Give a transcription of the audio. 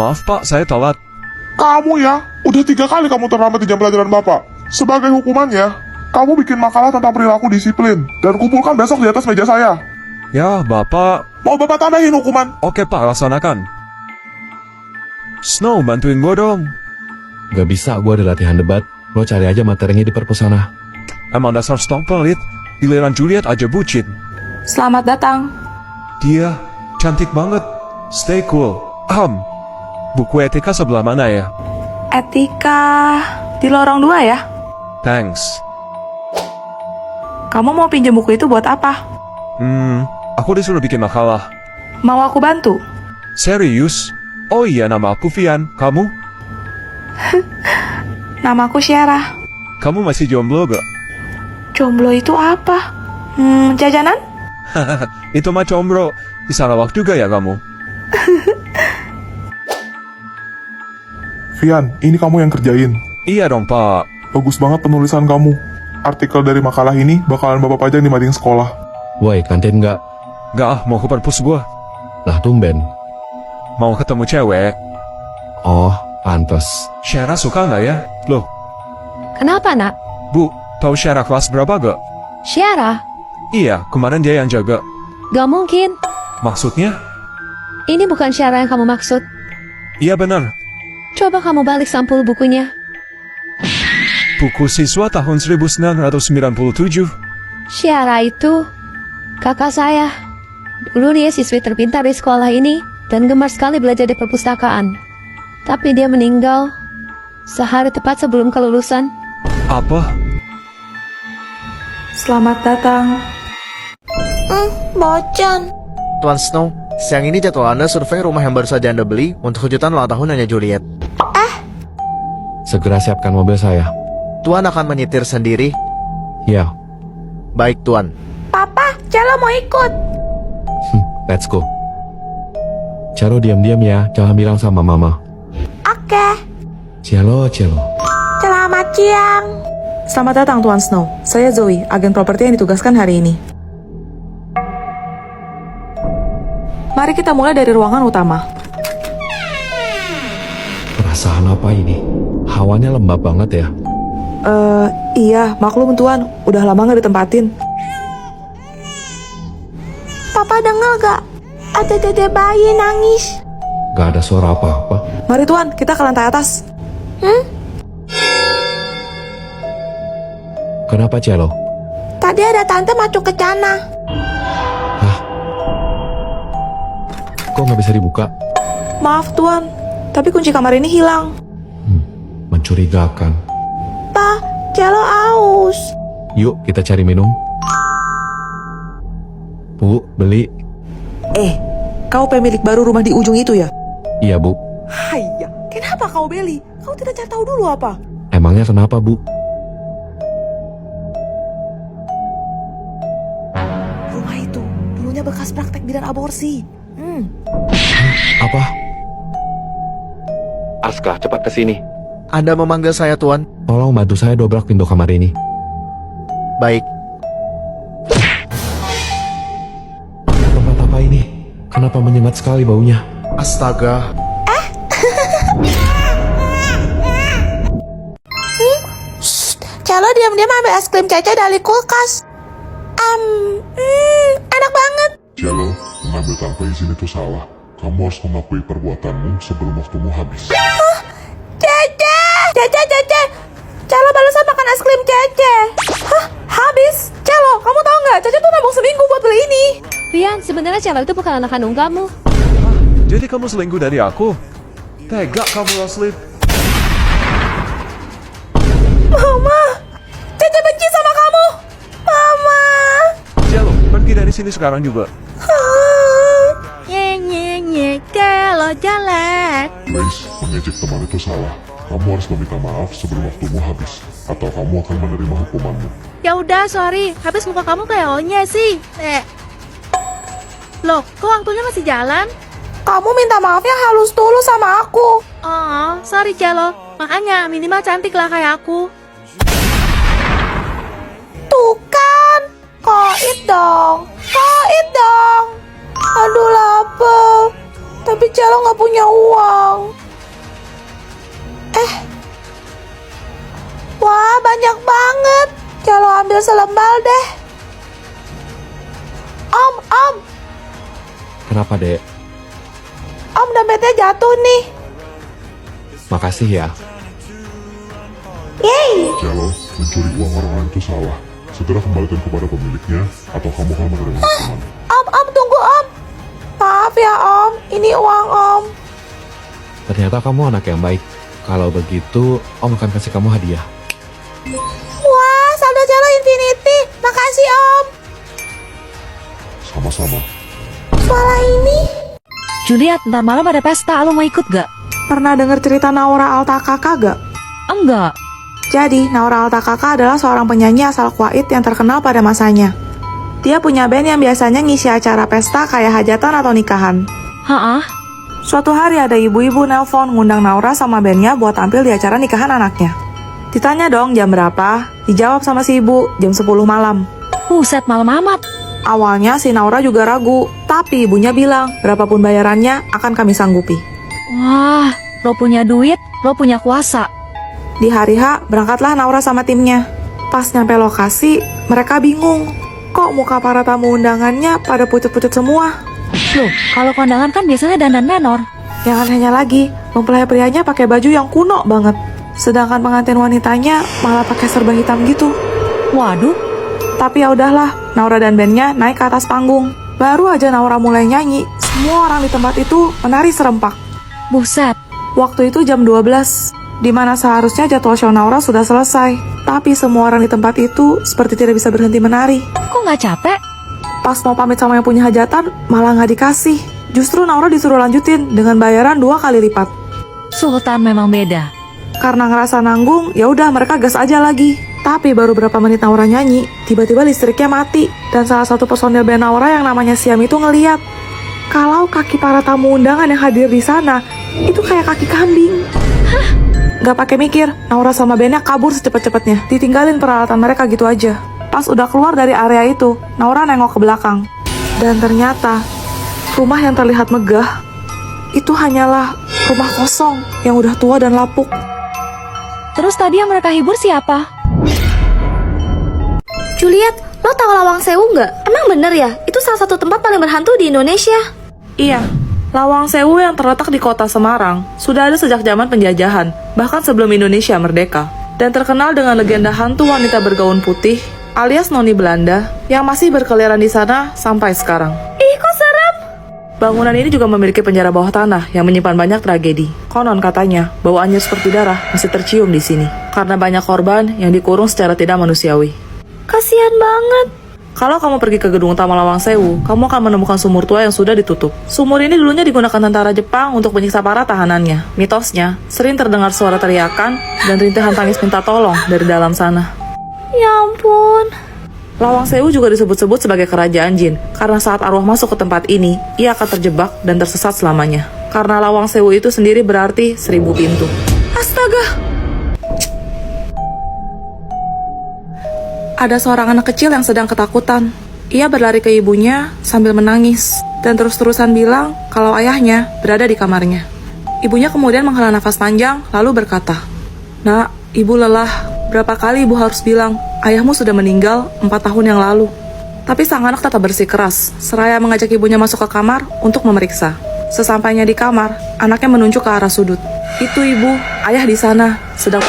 Maaf Pak, saya telat. Kamu ya, udah 3 kali kamu terlambat di jam pelajaran Bapak. Sebagai hukumannya, kamu bikin makalah tentang perilaku disiplin dan kumpulkan besok di atas meja saya. Ya, Bapak. Mau Bapak tambahin hukuman? Oke Pak, laksanakan. Snow, bantuin gue dong. Gak bisa, gue ada latihan debat. Lo cari aja materinya di perpus sana. Emang dasar stok pelit. Giliran Juliet aja bucin. Selamat datang. Dia cantik banget. Stay cool. Buku etika sebelah mana ya? Etika di lorong 2 ya? Thanks. Kamu mau pinjam buku itu buat apa? Aku disuruh bikin makalah. Mau aku bantu? Serius? Oh iya, nama aku Vian. Kamu? Namaku Syarah. Kamu masih jomblo gak? Jomblo itu apa? Jajanan? Itu mah combro. Di Sarawak juga ya kamu? Vian, ini kamu yang kerjain. Iya dong Pak. Bagus banget penulisan kamu. Artikel dari makalah ini bakalan Bapak pajang di mading sekolah. Woi, kantin gak? Gak mau ke perpus gua. Lah tumben. Mau ketemu cewek. Oh, pantes. Syara suka gak ya? Loh, Kenapa, nak? Bu, tahu Syara kelas berapa gak? Syara? Iya, kemarin dia yang jaga. Gak mungkin. Maksudnya? Ini bukan Syara yang kamu maksud. Iya benar. Coba kamu balik sampul bukunya. Buku siswa tahun 1997. Syara itu kakak saya. Dulu dia siswi terpintar di sekolah ini dan gemar sekali belajar di perpustakaan. Tapi dia meninggal sehari tepat sebelum kelulusan. Apa? Selamat datang. Bocan. Tuan Snow, siang ini jadwal Anda survei rumah yang baru saja Anda beli untuk kejutan ulang tahun Nyonya Juliet. Segera siapkan mobil saya. Tuan akan menyetir sendiri. Ya, Baik, Tuan. Papa, Celo mau ikut. let's go. Caro diam-diam ya, jangan bilang sama mama. Oke. Cielo. Selamat siang. Selamat datang Tuan Snow. Saya Zoe, agen properti yang ditugaskan hari ini. Mari kita mulai dari ruangan utama. Perasaan apa ini? Hawanya lembab banget ya. Iya, maklum Tuan. Udah lama nggak ditempatin. Papa dengar gak? Ada dede bayi nangis. Gak ada suara apa-apa. Mari Tuan, kita ke lantai atas. Kenapa, Cielo? Tadi ada tante masuk ke sana. Hah? Kok nggak bisa dibuka? Maaf Tuan, tapi kunci kamar ini hilang. Mencurigakan. Pa, Celo aus. Yuk, kita cari minum. Bu, beli. Kau pemilik baru rumah di ujung itu ya? Iya, Bu. Haiya, kenapa kau beli? Kau tidak cari tahu dulu apa? Emangnya kenapa, Bu? Rumah itu dulunya bekas praktek bidan aborsi. Apa? Aska, cepat ke sini. Anda memanggil saya, Tuan. Tolong bantu saya dobrak pintu kamar ini. Baik. Tempat apa ini? Kenapa menyengat sekali baunya? Astaga. Celo diam-diam ambil es krim Cece dari kulkas. Enak banget. Cielo, mengambil tanpa izin itu salah. Kamu harus mengakui perbuatanmu sebelum waktumu habis. Cece. Celo barusan makan es krim Cece. Hah? Habis? Celo, kamu tahu nggak? Caca tuh nabung seminggu buat beli ini. Rian, sebenarnya Celo itu bukan anak kandung kamu. Jadi kamu selingkuh dari aku? Tega kamu, Leslie. Mama, Cece benci sama kamu. Mama. Cielo, pergi dari sini sekarang juga. Celo jalan. Grace, mengejek teman itu salah. Kamu harus meminta maaf sebelum waktumu habis, atau kamu akan menerima hukumanmu. Ya udah, sorry. Habis muka kamu kayak O-nya sih. Loh, kok waktunya masih jalan? Kamu minta maafnya halus dulu sama aku. Oh, sorry Celo. Makanya minimal cantik lah kayak aku. Tuh kan. Koit dong. Aduh lapar. Tapi Celo nggak punya uang. Wah, banyak banget. Celo ambil selembar deh. Om. Kenapa, Dek? Om, dompetnya jatuh nih. Makasih ya. Yeay. Celo, mencuri uang orang lain itu salah. Segera kembalikan kepada pemiliknya, atau kamu akan menerima hukuman. Om, tunggu Om. Maaf ya Om, ini uang Om. Ternyata kamu anak yang baik. Kalau begitu, Om akan kasih kamu hadiah. Wah, saldo Celo infinity. Makasih Om. Sama-sama. Suara ini. Juliet, ntar malam ada pesta, lo mau ikut gak? Pernah denger cerita Naura Altakaka gak? Enggak. Jadi, Naura Altakaka adalah seorang penyanyi asal Kuwait yang terkenal pada masanya. Dia punya band yang biasanya ngisi acara pesta kayak hajatan atau nikahan. Hah? Suatu hari ada ibu-ibu nelpon ngundang Naura sama bandnya buat tampil di acara nikahan anaknya. Ditanya dong jam berapa, dijawab sama si ibu, jam 10 malam. Buset, malam amat. Awalnya si Naura juga ragu, tapi ibunya bilang, berapapun bayarannya akan kami sanggupi. Wah, lo punya duit, lo punya kuasa. Di hari H, berangkatlah Naura sama timnya. Pas nyampe lokasi, mereka bingung. Kok muka para tamu undangannya pada pucet-pucet semua? Loh, kalau kondangan kan biasanya dandan menor. Yang anehnya lagi, mempelai prianya pakai baju yang kuno banget. Sedangkan pengantin wanitanya malah pakai serba hitam gitu. Waduh, Tapi ya udahlah, Naura dan bandnya naik ke atas panggung. Baru aja Naura mulai nyanyi, semua orang di tempat itu menari serempak. buset. Waktu itu jam 12, di mana seharusnya jadwal show Naura sudah selesai. Tapi semua orang di tempat itu seperti tidak bisa berhenti menari. Kok nggak capek? Pas mau pamit sama yang punya hajatan, malah nggak dikasih. Justru Naura disuruh lanjutin dengan bayaran 2 kali lipat. Sultan memang beda. Karena ngerasa nanggung, ya udah mereka gas aja lagi. Tapi baru berapa menit Naura nyanyi, tiba-tiba listriknya mati. Dan salah satu personil band Naura yang namanya Siam itu ngeliat kalau kaki para tamu undangan yang hadir di sana itu kayak kaki kambing. Hah? Gak pakai mikir, Naura sama bandnya kabur secepat-cepatnya. Ditinggalin peralatan mereka gitu aja. Pas udah keluar dari area itu, Naura nengok ke belakang. Dan ternyata, rumah yang terlihat megah itu hanyalah rumah kosong yang udah tua dan lapuk. Terus tadi yang mereka hibur siapa? Juliet, lo tahu Lawang Sewu nggak? Emang bener ya? Itu salah satu tempat paling berhantu di Indonesia. Iya, Lawang Sewu yang terletak di kota Semarang sudah ada sejak zaman penjajahan, bahkan sebelum Indonesia merdeka. Dan terkenal dengan legenda hantu wanita bergaun putih, alias Noni Belanda, yang masih berkeliaran di sana sampai sekarang. Ih, kok serem? Bangunan ini juga memiliki penjara bawah tanah yang menyimpan banyak tragedi. Konon katanya, bau anyir seperti darah masih tercium di sini, karena banyak korban yang dikurung secara tidak manusiawi. Kasian banget. Kalau kamu pergi ke gedung utama Lawang Sewu, kamu akan menemukan sumur tua yang sudah ditutup. Sumur ini dulunya digunakan tentara Jepang untuk menyiksa para tahanannya. Mitosnya, sering terdengar suara teriakan dan rintihan tangis minta tolong dari dalam sana. Ya ampun. Lawang Sewu juga disebut-sebut sebagai kerajaan jin, karena saat arwah masuk ke tempat ini, ia akan terjebak dan tersesat selamanya. Karena Lawang Sewu itu sendiri berarti 1000 pintu. Astaga! Ada seorang anak kecil yang sedang ketakutan. Ia berlari ke ibunya sambil menangis dan terus-terusan bilang kalau ayahnya berada di kamarnya. Ibunya kemudian menghela nafas panjang lalu berkata, "Nak, ibu lelah. Berapa kali ibu harus bilang, ayahmu sudah meninggal 4 tahun yang lalu." Tapi sang anak tetap bersikeras, seraya mengajak ibunya masuk ke kamar untuk memeriksa. Sesampainya di kamar, anaknya menunjuk ke arah sudut. "Itu ibu, ayah di sana, sedang..."